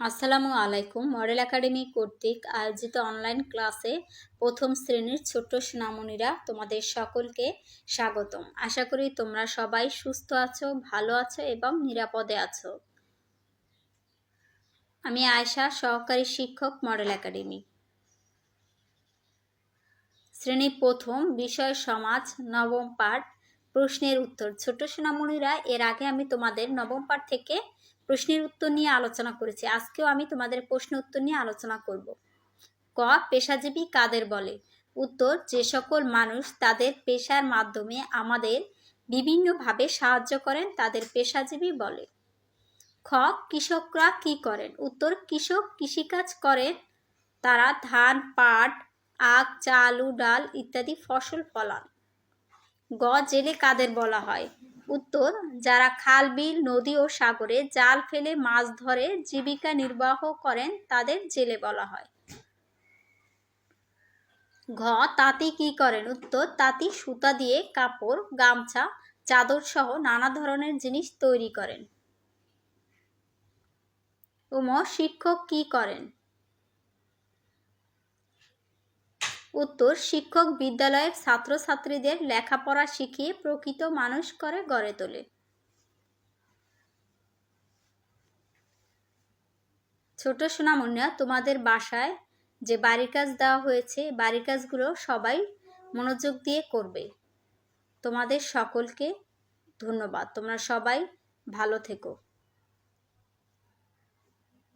আসসালামু আলাইকুম। Model academy কর্তৃক আয়োজিত অনলাইন ক্লাসে প্রথম শ্রেণীর ছোট্ট সোনামণিরা তোমাদের সকলকে স্বাগতম। আশা করি তোমরা সবাই সুস্থ আছো, ভালো আছো এবং নিরাপদে আছো। আমি আয়েশা, সহকারী শিক্ষক, মডেল একাডেমি। শ্রেণী প্রথম, বিষয় সমাজ, নবম পাঠ, প্রশ্নের উত্তর। ছোট্ট সোনামণিরা, এর আগে আমি তোমাদের নবম পাঠ থেকে প্রশ্নের উত্তর নিয়ে আলোচনা করেছি। আজকেও আমি তোমাদের প্রশ্ন উত্তর নিয়ে আলোচনা করব। ক, পেশাজীবী কাদের বলে? উত্তর, যে সকল মানুষ তাদের পেশার মাধ্যমে আমাদের বিভিন্নভাবে সাহায্য করেন তাদের পেশাজীবী বলে। খ, কৃষকরা কি করেন? উত্তর, কৃষক কৃষিকাজ করেন। তারা ধান, পাট, আখ, চাল, আলু, ডাল ইত্যাদি ফসল ফলান। গ, জেলে কাদের বলা হয়? উত্তর, যারা খাল, বিল, নদী ও সাগরে জাল ফেলে মাছ ধরে জীবিকা নির্বাহ করেন তাদের জেলে বলা হয়। ঘ, তাঁতি কি করেন? উত্তর, তাঁতি সুতা দিয়ে কাপড়, গামছা, চাদর সহ নানা ধরনের জিনিস তৈরি করেন। উম, শিক্ষক কি করেন? উত্তর, শিক্ষক বিদ্যালয়ের ছাত্রছাত্রীদের লেখাপড়া শিখিয়ে প্রকৃত মানুষ করে গড়ে তোলে। ছোট সোনামণিরা, তোমাদের বাসায় যে বাড়ির কাজ দেওয়া হয়েছে, বাড়ির কাজগুলো সবাই মনোযোগ দিয়ে করবে। তোমাদের সকলকে ধন্যবাদ। তোমরা সবাই ভালো থেকো।